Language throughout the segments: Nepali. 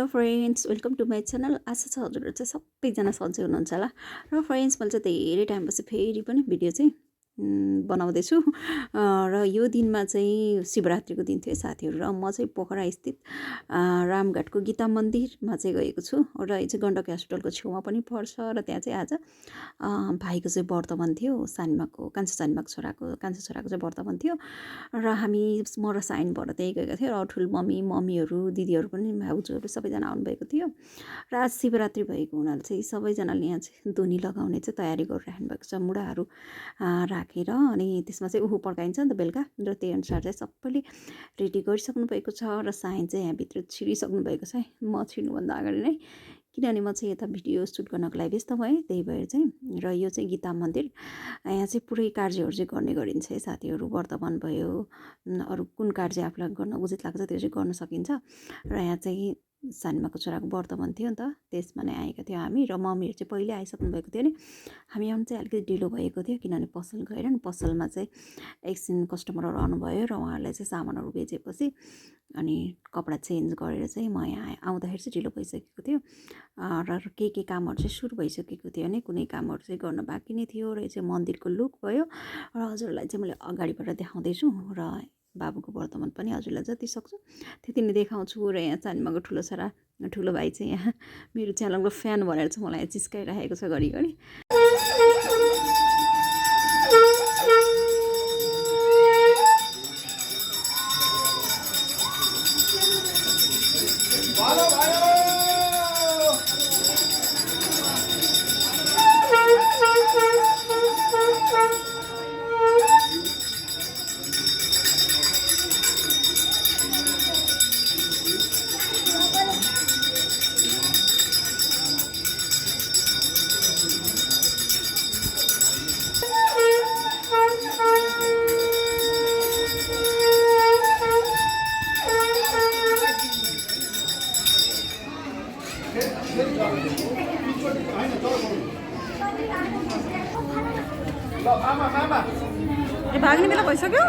Hello friends, welcome to my channel. आशा छ हजुरहरू चाहिँ सबैजना सन्चै हुनुहुन्छ होला। र फ्रेन्ड्स, मैले चाहिँ धेरै टाइमपछि फेरि पनि भिडियो चाहिँ बनाउँदैछु। र यो दिनमा चाहिँ शिवरात्रिको दिन थियो साथीहरू, र म चाहिँ पोखरा स्थित रामघाटको गीता मन्दिरमा चाहिँ गएको छु। र यो चाहिँ गण्डकी हस्पिटलको छेउमा पनि पर्छ। र त्यहाँ चाहिँ आज भाइको चाहिँ वर्तमान थियो, कान्छो सानीमाको छोराको चाहिँ वर्तमान थियो। र हामी म र साइनबाट त्यहीँ गएका थियौँ। र ठुलो मम्मीहरू दिदीहरू पनि भाउजूहरू सबैजना आउनुभएको थियो। र आज शिवरात्रि भएको हुनाले चाहिँ सबैजनाले यहाँ चाहिँ धुनी लगाउने चाहिँ तयारी गरिराख्नु भएको छ। मुढाहरू राखेर अनि त्यसमा चाहिँ उखु पड्काइन्छ नि त बेलुका। र त्यही अनुसार चाहिँ सबैले रेडी गरिसक्नु भएको छ। र साइन चाहिँ यहाँभित्र छिरिसक्नु भएको छ है, म छिर्नुभन्दा अगाडि नै, किनभने म चाहिँ यता भिडियो सुट गर्नको लागि व्यस्त भएँ। त्यही भएर चाहिँ र यो चाहिँ गीता मन्दिर, यहाँ चाहिँ पुरै कार्यहरू चाहिँ गर्ने गरिन्छ है साथीहरू। वर्तमान भयो, अरू कुन कार्य आफूलाई गर्न उचित लाग्छ त्यो चाहिँ गर्न सकिन्छ। र यहाँ चाहिँ सानीमाको छोराको वर्तमान थियो नि त, त्यसमा नै आएका थियौँ हामी। र मम्मीहरू चाहिँ पहिले आइसक्नु भएको थियो नि, हामी आउनु चाहिँ अलिकति ढिलो भएको थियो, किनभने पसल गएर नि पसलमा चाहिँ एकछिन कस्टमरहरू आउनुभयो। र उहाँहरूलाई चाहिँ सामानहरू बेचेपछि अनि कपडा चेन्ज गरेर चाहिँ म यहाँ आउँदाखेरि चाहिँ ढिलो भइसकेको थियो। र के कामहरू चाहिँ सुरु भइसकेको थियो भने कुनै कामहरू चाहिँ गर्न बाँकी नै थियो। र यो चाहिँ मन्दिरको लुक भयो। र हजुरलाई चाहिँ मैले अगाडिबाट देखाउँदैछु। र बाबुको वर्तमान पनि हजुरलाई जति सक्छु त्यति नै देखाउँछु। र यहाँ सानीमाको ठुलो भाइ चाहिँ यहाँ मेरो च्यानलको फ्यान भनेर चाहिँ मलाई चिस्काइरहेको छ घरिघरि। भाग्ने बेला भइसक्यो।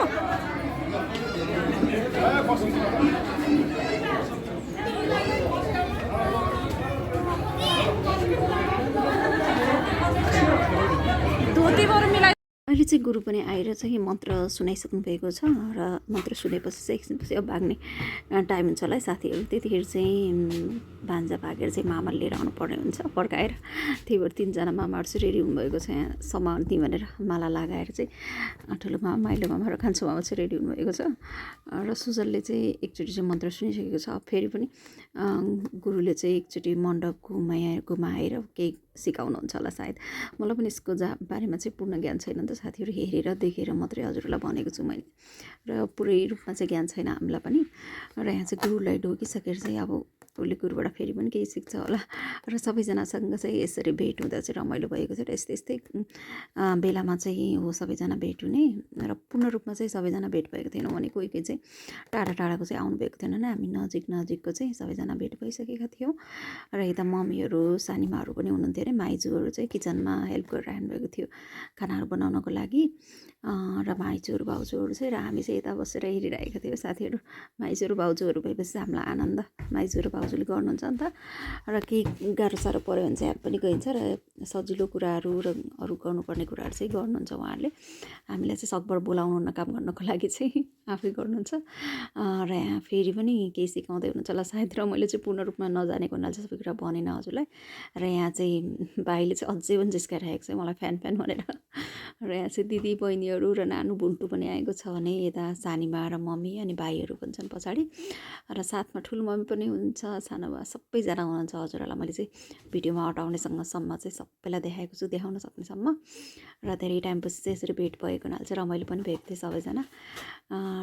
धोतीबाट मिलाइ अहिले चाहिँ गुरु पनि आएर चाहिँ मन्त्र सुनाइसक्नु भएको छ। र मन्त्र सुनेपछि चाहिँ एकछिनपछि अब भाग्ने टाइम हुन्छ होला है साथीहरू। त्यतिखेर चाहिँ भान्जा भागेर चाहिँ मामा लिएर आउनु पर्ने हुन्छ पड्काएर। त्यही भएर तिनजना मामाहरू चाहिँ रेडी हुनुभएको छ यहाँ समाउने भनेर माला लगाएर चाहिँ। ठुलो मामा, माइलो मामा र कान्छो मामा चाहिँ रेडी हुनुभएको छ। र सुजलले चाहिँ एकचोटि चाहिँ मन्त्र सुनिसकेको छ। फेरि पनि गुरुले चाहिँ एकचोटि मण्डप घुमाएर केही सिकाउनुहुन्छ होला सायद। मलाई पनि यसको बारेमा चाहिँ पूर्ण ज्ञान छैन नि त साथीहरू, हेरेर देखेर मात्रै हजुरलाई भनेको छु मैले। र पुरै रूपमा चाहिँ ज्ञान छैन हामीलाई पनि। र यहाँ चाहिँ गुरुलाई ढोकिसकेर चाहिँ अब उसले गुरुबाट फेरि पनि केही सिक्छ होला। र सबैजनासँग चाहिँ यसरी भेट हुँदा चाहिँ रमाइलो भएको थियो। र यस्तै बेलामा चाहिँ हो सबैजना भेट हुने। र पूर्ण रूपमा चाहिँ सबैजना भेट भएको थिएन भने कोही चाहिँ टाढाको चाहिँ आउनुभएको थिएन नि। हामी नजिकको चाहिँ सबैजना भेट भइसकेका थियौँ। र यता मम्मीहरू सानीमाहरू पनि हुनुहुन्थ्यो अरे, माइजूहरू चाहिँ किचनमा हेल्प गरिरहनु भएको थियो खानाहरू बनाउनको लागि। र माइजूहरू भाउजूहरू चाहिँ, र हामी चाहिँ यता बसेर हेरिरहेका थियौँ साथीहरू। माइजूहरू भाउजूहरू भएपछि हामीलाई आनन्द, माइजूहरू भाउजूले गर्नुहुन्छ नि त। र केही गाह्रो साह्रो पऱ्यो भने चाहिँ हामी पनि गइन्छ। र सजिलो कुराहरू र अरू गर्नुपर्ने कुराहरू चाहिँ गर्नुहुन्छ उहाँहरूले। हामीलाई चाहिँ सकभर बोलाउनुहुन्न काम गर्नको लागि चाहिँ, आफै गर्नुहुन्छ। र यहाँ फेरि पनि केही सिकाउँदै हुनुहुन्छ होला सायद। र मैले चाहिँ पूर्ण रूपमा नजानेको हुनाले चाहिँ सबै कुरा भनेन हजुरलाई। र यहाँ चाहिँ भाइले चाहिँ अझै पनि जिस्काइरहेको छ मलाई फ्यान भनेर। र यहाँ चाहिँ दिदी बहिनीहरू र नानु बुन्टु पनि आएको छ भने यता सानीमा र मम्मी अनि भाइहरू पनि छन् पछाडि। र साथमा ठुलो मम्मी पनि हुनुहुन्छ, सानो बा सबैजना हुनुहुन्छ। हजुरहरूलाई मैले चाहिँ भिडियोमा अटाउनेसँगसम्म चाहिँ सबैलाई देखाएको छु, देखाउन सक्नेसम्म। र धेरै टाइमपछि चाहिँ यसरी भेट भएको हुनाले चाहिँ रमाइलो पनि भएको थियो सबैजना।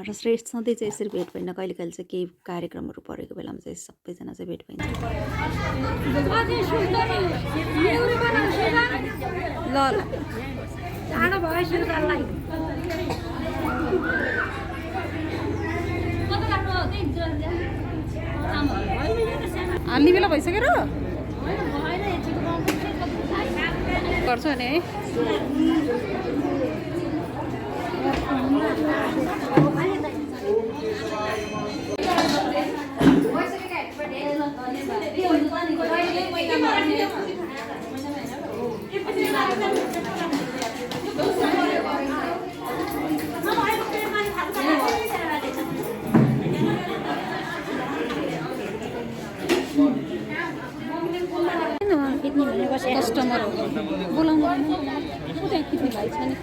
र सधैँ चाहिँ यसरी भेट भएन, कहिले चाहिँ केही कार्यक्रमहरू परेको बेलामा चाहिँ सबैजना चाहिँ भेट भइन्छ। हाल्ने बेला भइसक्यो र गर्छ नि है। कस्टमर बोलाउनु उता किन्ने भाइ छ नि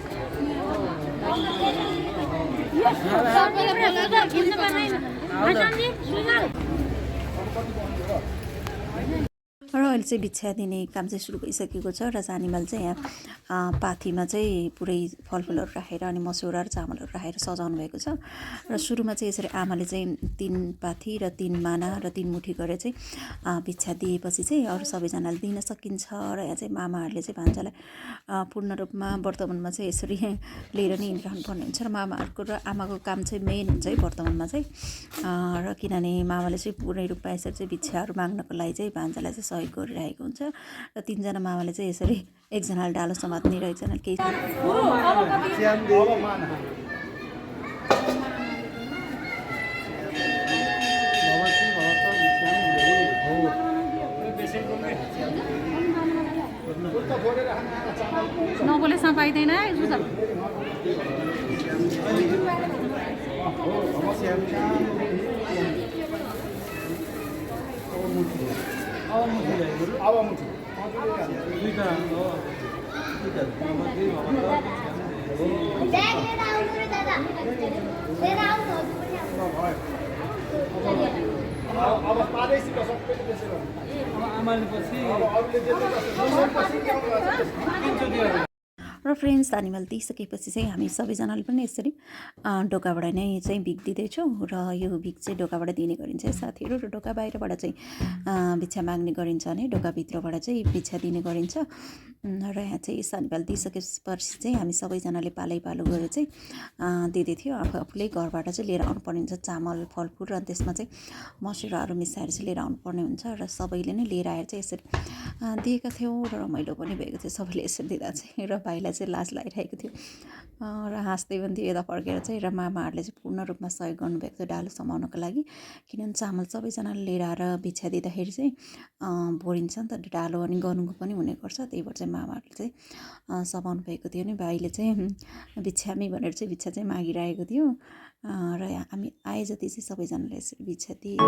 र अहिले चाहिँ बिछ्या दिने काम चाहिँ सुरु भइसकेको छ र जानीमाल चाहिँ यहाँ पाथीमा चाहिँ पुरै फलफुलहरू राखेर अनि मस्यौरा र चामलहरू राखेर सजाउनु भएको छ र सुरुमा चाहिँ यसरी आमाले चाहिँ 3 पाथी र 3 माना र 3 मुठी गरेर चाहिँ बिछ्या दिएपछि चाहिँ अरू सबैजनाले दिन सकिन्छ र यहाँ चाहिँ मामाहरूले चाहिँ भान्जालाई पूर्ण रूपमा वर्तमानमा चाहिँ यसरी लिएर नै हिँडिरहनु पर्ने हुन्छ र मामाहरूको र आमाको काम चाहिँ मेन हुन्छ है वर्तमानमा चाहिँ र किनभने मामाले चाहिँ पुरै रूपमा यसरी चाहिँ बिछ्याहरू माग्नको लागि चाहिँ भान्जालाई चाहिँ सहयोग गरिरहेको हुन्छ र 3 जना मामाले चाहिँ यसरी एकजनाले डालो समात्ने र एकजनाले केही नबोलेसम्म पाइँदैन है अब प्रादेशिक सबैले त्यसै आमाले पछि र फ्रेन्ड्स धानीमाल दिइसकेपछि चाहिँ हामी सबैजनाले पनि यसरी ढोकाबाट नै चाहिँ भिख दिँदैछौँ र यो भिख चाहिँ ढोकाबाट दिने गरिन्छ साथीहरू र ढोका बाहिरबाट चाहिँ भिक्षा माग्ने गरिन्छ भने ढोकाभित्रबाट चाहिँ भिक्षा दिने गरिन्छ र यहाँ चाहिँ धानीमाल दिइसकेपछि चाहिँ हामी सबैजनाले पालै पालो गरेर चाहिँ दिँदै थियो आफू आफूले घरबाट चाहिँ लिएर आउनुपर्ने हुन्छ चामल फलफुल र त्यसमा चाहिँ मसुराहरू मिसाएर चाहिँ लिएर आउनुपर्ने हुन्छ र सबैले नै लिएर आएर चाहिँ यसरी दिएका थियौँ र रमाइलो पनि भएको थियो सबैले यसरी दिँदा चाहिँ र भाइलाई चाहिँ लाज लागिरहेको थियो र हाँस्दै पनि थियो यता फर्केर चाहिँ र मामाहरूले चाहिँ पूर्ण रूपमा सहयोग गर्नुभएको थियो डालो समाउनको लागि किनभने चामल सबैजनाले लिएर आएर भिक्षा दिँदाखेरि चाहिँ भोरिन्छ नि त डालो अनि गर्नुको पनि हुने गर्छ त्यही भएर चाहिँ मामाहरूले चाहिँ समाउनु भएको थियो नि भाइले चाहिँ भिक्षामी भनेर चाहिँ भिक्षा चाहिँ मागिरहेको थियो र हामी आए जति चाहिँ सबैजनाले यसरी भिक्षा दिए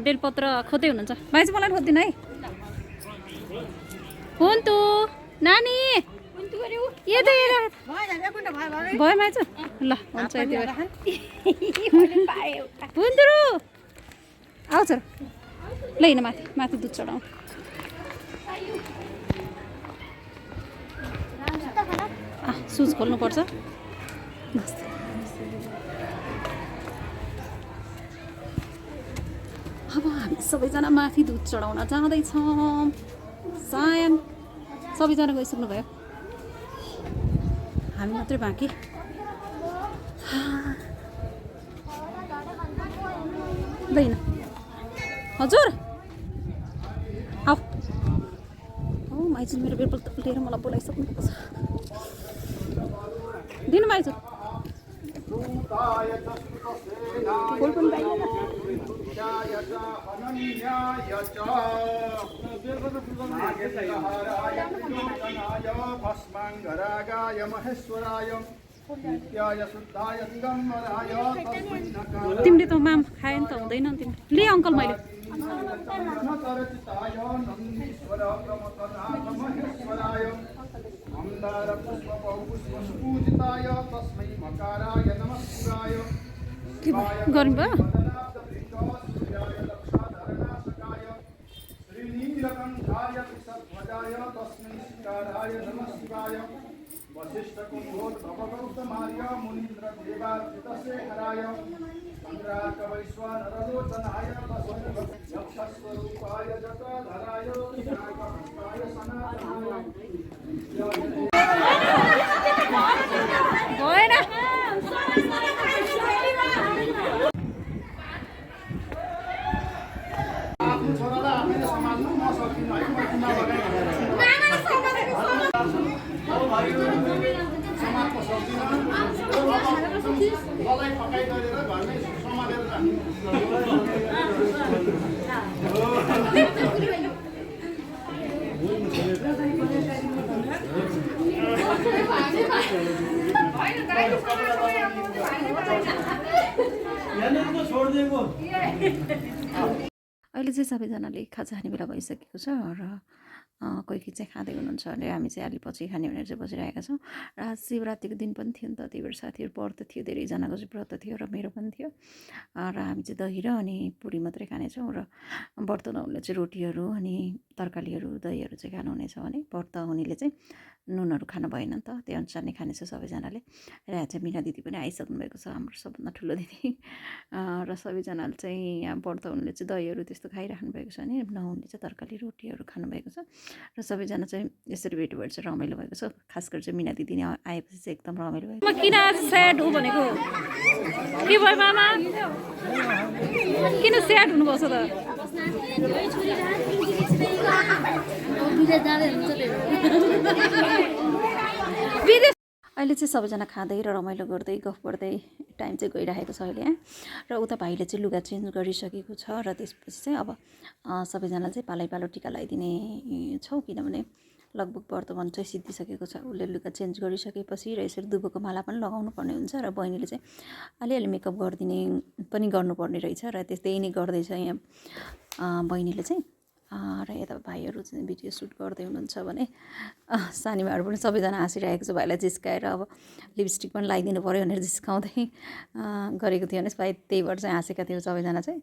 बेलपत्र खोज्दै हुनुहुन्छ भाइ चाहिँ मलाई खोज्दिन है हुन्थु नानी भयो माइजु ल हुन्छ यति हुन्थु आउँछ ल हिँड माथि माथि दुध चढाउँ सुज खोल्नुपर्छ अब हामी सबैजना माथि दुध चढाउन जाँदैछौँ सायन सबैजना गइसक्नु भयो हामी मात्रै बाँकी दैन हजुर आऊ माइजू मेरो बेलपल लिएर मलाई बोलाइसक्नु छ दिनु माइजू बोल पनि पाइँदैन तिमीले त माम खायो नि त हुँदैन नि तिमीले ले अङ्कल मैले गर्नु भयो लाग्नु म सक्दिनँ है म नभगाइ समाजको सक्दिनँ मलाई फकाइ गरेर घरमै सम्हालेर राख्नु अहिले चाहिँ सबैजनाले खाजा खाने बेला भइसकेको छ र कोही कोही चाहिँ खाँदै हुनुहुन्छ भने हामी चाहिँ अलि पछि खाने भनेर चाहिँ बसिरहेका छौँ र आज शिवरात्रिको दिन पनि थियो नि त त्यही भएर साथीहरू व्रत थियो धेरैजनाको चाहिँ व्रत थियो र मेरो पनि थियो र हामी चाहिँ दही र अनि पुरी मात्रै खानेछौँ र व्रत नहुनेले चाहिँ रोटीहरू अनि तरकारीहरू दहीहरू चाहिँ खानुहुनेछ भने व्रत हुनेले चाहिँ नुनहरू खानु भएन नि त त्यही अनुसार नै खानेछ सबैजनाले र यहाँ चाहिँ मिना दिदी पनि आइसक्नु भएको छ हाम्रो सबभन्दा ठुलो दिदी र सबैजनाले चाहिँ यहाँ व्रत हुनेले चाहिँ दहीहरू त्यस्तो खाइराख्नु भएको छ भने नहुनेले चाहिँ तरकारी रोटीहरू खानुभएको छ र सबैजना चाहिँ यसरी भेट भएर चाहिँ रमाइलो भएको छ खास गरी चाहिँ मिना दिदी नै आएपछि चाहिँ एकदम रमाइलो भएको म किन आज स्याड हो भनेको के भयो मामा किन स्याड हुनुभएको छ त अहिले चाहिँ सबैजना खाँदै र रमाइलो गर्दै गफ गर्दै टाइम चाहिँ गइरहेको छ अहिले र उता भाइले चाहिँ लुगा चेन्ज गरिसकेको छ र त्यसपछि चाहिँ अब सबैजना चाहिँ पालै पालो टिका लगाइदिने छौँ किनभने लगभग वर्तमान चाहिँ सिद्धिसकेको छ उसले लुगा चेन्ज गरिसकेपछि र यसरी दुबोको माला पनि लगाउनु पर्ने हुन्छ र बहिनीले चाहिँ अलिअलि मेकअप गरिदिने पनि गर्नुपर्ने रहेछ र त्यस्तै नै गर्दैछ यहाँ बहिनीले चाहिँ र यता भाइहरू चाहिँ भिडियो सुट गर्दै हुनुहुन्छ भने सानीमाहरू पनि सबैजना हाँसिरहेको छ भाइलाई जिस्काएर अब लिपस्टिक पनि लगाइदिनु पऱ्यो भनेर जिस्काउँदै गरेको थियो भने भाइ त्यही भएर चाहिँ हाँसेका थियो सबैजना चाहिँ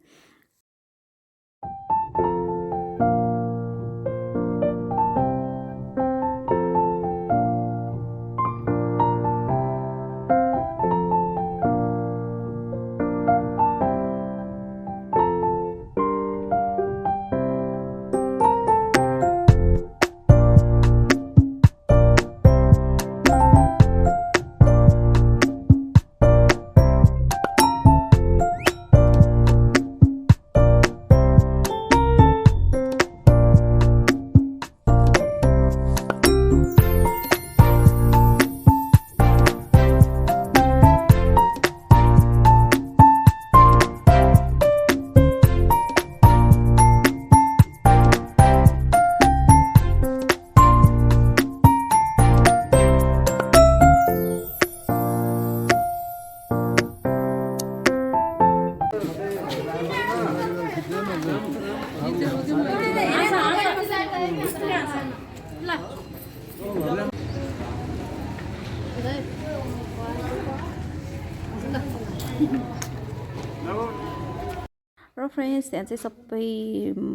र फ्रेन्ड्स त्यहाँ चाहिँ सबै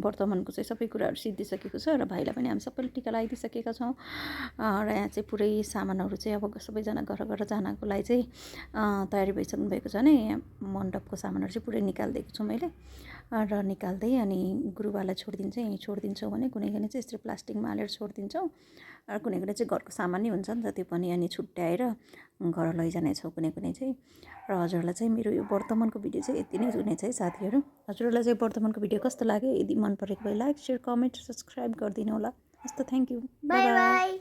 वर्तमानको चाहिँ सबै कुराहरू सिद्धिसकेको छ र भाइलाई पनि हामी सबैले टिका लगाइदिइसकेका छौँ र यहाँ चाहिँ पुरै सामानहरू चाहिँ अब सबैजना घर घर जानको लागि चाहिँ तयारी भइसक्नु भएको छ भने यहाँ मण्डपको सामानहरू चाहिँ पुरै निकालिदिएको छु मैले र निकाल्दै अनि गुरुबालाई छोडिदिन्छौँ भने कुनै कुनै चाहिँ यस्तो प्लास्टिकमा हालेर छोडिदिन्छौँ र कुनै कुनै चाहिँ घरको सामान नै हुन्छ नि त त्यो पनि अनि छुट्याएर घर लैजानेछौँ कुनै कुनै चाहिँ र हजुरहरूलाई चाहिँ मेरो यो वर्तमानको भिडियो चाहिँ यति नै हुनेछ है साथीहरू हजुरहरूलाई चाहिँ वर्तमानको भिडियो कस्तो लाग्यो यदि मन परेको भए लाइक सेयर कमेन्ट सब्सक्राइब गरिदिनु होला हस् त थ्याङ्क यू बाई बाई।